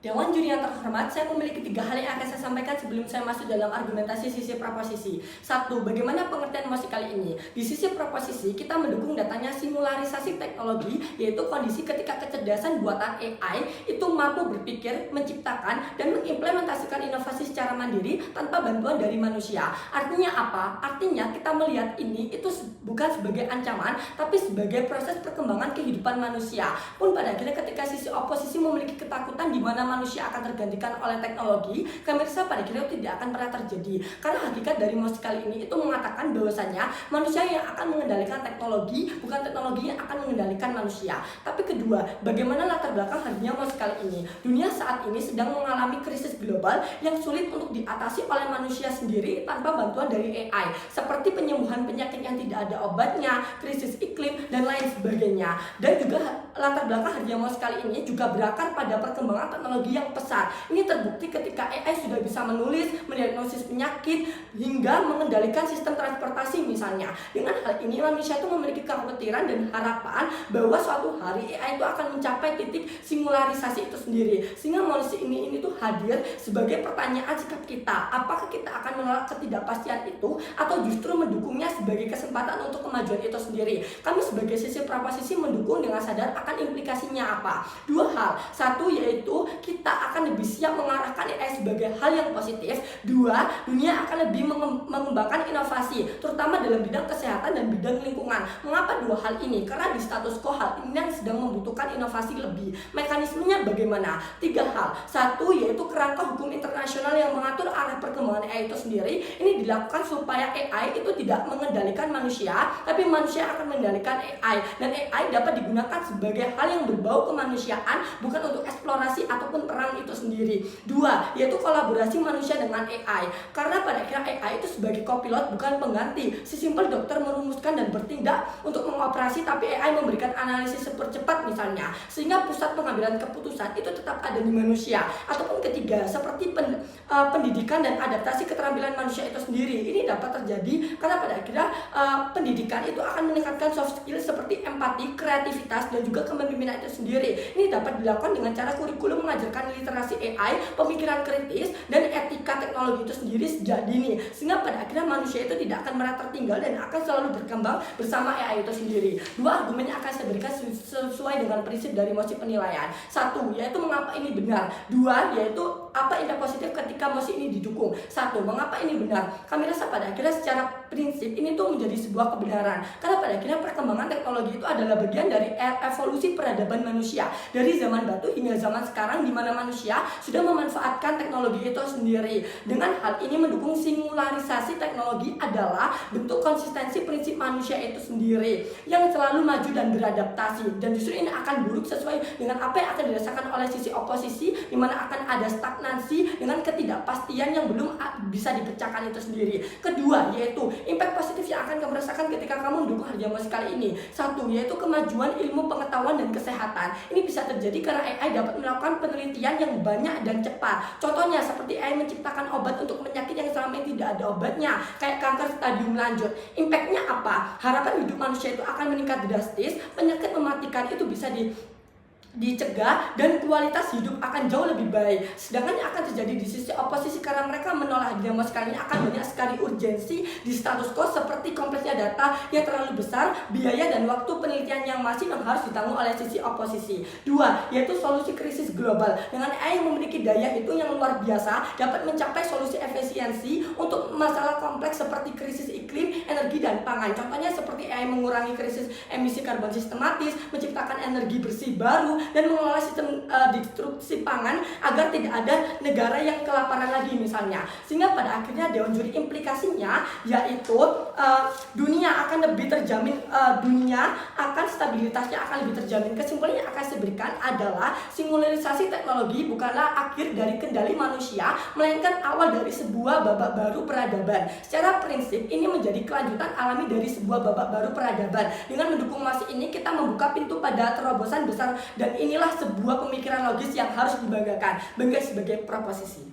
Dewan juri yang terhormat, saya memiliki 3 hal yang akan saya sampaikan sebelum saya masuk dalam argumentasi sisi proposisi. 1. Bagaimana pengertian emosi kali ini? Di sisi proposisi, kita mendukung datanya singularisasi teknologi, yaitu kondisi ketika kecerdasan buatan AI itu mampu berpikir, menciptakan, dan mengimplementasikan inovasi secara mandiri tanpa bantuan dari manusia. Artinya apa? Artinya kita melihat ini itu bukan sebagai ancaman, tapi sebagai proses perkembangan kehidupan manusia. Pun pada akhirnya ketika sisi oposisi memiliki ketakutan di mana manusia akan tergantikan oleh teknologi, kami rasa pada akhirnya tidak akan pernah terjadi. Karena hakikat dari emosi kali ini itu mengatakan bahwasanya manusia yang akan mengendalikan teknologi, bukan teknologi yang akan mengendalikan manusia. Tapi kedua, bagaimana latar belakang hadirnya emosi kali ini? Dunia saat ini sedang mengalami krisis global yang sulit untuk diatasi oleh manusia sendiri tanpa bantuan dari AI, seperti penyembuhan penyakit yang tidak ada obatnya, krisis iklim, dan lain sebagainya. Dan juga latar belakang hadirnya emosi kali ini juga berakar pada perkembangan teknologi yang pesat. Ini terbukti ketika AI sudah bisa menulis, mendiagnosis penyakit, hingga mengendalikan sistem transportasi misalnya. Dengan hal ini manusia itu memiliki kekhawatiran dan harapan bahwa suatu hari AI itu akan mencapai titik singularisasi itu sendiri. Sehingga manusia ini tuh hadir sebagai pertanyaan sikap kita. Apakah kita akan menolak ketidakpastian itu atau justru mendukungnya sebagai kesempatan untuk kemajuan itu sendiri? Kami sebagai sisi proposisi mendukung dengan sadar akan implikasinya apa. 2 hal. 1 yaitu kita akan lebih siap mengarahkan AI sebagai hal yang positif. 2, dunia akan lebih mengembangkan inovasi, terutama dalam bidang kesehatan dan bidang lingkungan. Mengapa 2 hal ini? Karena di status quo hal ini yang sedang membutuhkan inovasi lebih. Mekanismenya bagaimana? 3 hal. 1 yaitu kerangka hukum internasional yang mengatur arah perkembangan AI itu sendiri. Ini dilakukan supaya AI itu tidak mengendalikan manusia, tapi manusia akan mengendalikan AI. Dan AI dapat digunakan sebagai hal yang berbau kemanusiaan, bukan untuk eksplorasi ataupun perang itu sendiri. 2, yaitu kolaborasi manusia dengan AI. Karena pada akhirnya AI itu sebagai kopilot bukan pengganti. Sesimpel dokter merumuskan dan bertindak untuk mengoperasi, tapi AI memberikan analisis sepercepat misalnya, sehingga pusat pengambilan keputusan itu tetap ada di manusia. Ataupun ketiga, seperti pendidikan dan adaptasi keterampilan manusia itu sendiri. Ini dapat terjadi karena pada akhirnya pendidikan itu akan meningkatkan soft skill seperti empati, kreativitas, dan juga kepemimpinan itu sendiri. Ini dapat dilakukan dengan cara kurikulum mengajarkan literasi AI, pemikiran kritis, dan etika teknologi itu sendiri sejak dini, sehingga pada akhirnya manusia itu tidak akan merasa tertinggal dan akan selalu berkembang bersama AI itu sendiri. 2 argumen yang akan saya berikan sesuai dengan prinsip dari emosi penilaian. 1, yaitu mengapa ini benar. 2, yaitu apa impact positif ketika emosi ini didukung. 1, mengapa ini benar? Kami rasa pada akhirnya secara prinsip ini tuh menjadi sebuah kebenaran, karena pada akhirnya perkembangan teknologi itu adalah bagian dari evolusi peradaban manusia dari zaman batu hingga zaman sekarang, di mana manusia sudah memanfaatkan teknologi itu sendiri. Dengan hal ini mendukung singularisasi teknologi adalah bentuk konsistensi prinsip manusia itu sendiri yang selalu maju dan beradaptasi, dan justru ini akan buruk sesuai dengan apa yang akan dirasakan oleh sisi oposisi, di mana akan ada stagnansi dengan ketidakpastian yang belum bisa dipecahkan itu sendiri. Kedua, yaitu impact positif yang akan kamu rasakan ketika kamu mendukung harga emosi kali ini. 1, yaitu kemajuan ilmu pengetahuan dan kesehatan. Ini bisa terjadi karena AI dapat melakukan penelitian yang banyak dan cepat. Contohnya seperti AI menciptakan obat untuk penyakit yang selama ini tidak ada obatnya, kayak kanker stadium lanjut. Impactnya apa? Harapan hidup manusia itu akan meningkat drastis, penyakit mematikan itu bisa dicegah, dan kualitas hidup akan jauh lebih baik. Sedangkan yang akan terjadi di sisi oposisi karena mereka menolak demo sekali akan banyak sekali urgensi di status quo, seperti kompleksnya data yang terlalu besar, biaya dan waktu penelitian yang masif yang harus ditanggung oleh sisi oposisi. 2, yaitu solusi krisis global. Dengan AI yang memiliki daya hitung yang luar biasa, dapat mencapai solusi efisiensi untuk masalah kompleks seperti krisis iklim, energi, dan pangan. Contohnya seperti AI mengurangi krisis emisi karbon sistematis, menciptakan energi bersih baru, dan mengelola sistem distribusi pangan agar tidak ada negara yang kelaparan lagi misalnya. Sehingga pada akhirnya Dewan Juri implikasinya yaitu dunia akan lebih terjamin, dunia akan stabilitasnya akan lebih terjamin. Kesimpulan yang akan saya berikan adalah singularisasi teknologi bukanlah akhir dari kendali manusia, melainkan awal dari sebuah babak baru peradaban. Secara prinsip ini menjadi kelanjutan alami dari sebuah babak baru peradaban. Dengan mendukung masih ini kita membuka pintu pada terobosan besar, dan inilah sebuah pemikiran logis yang harus dibanggakan sebagai proposisi.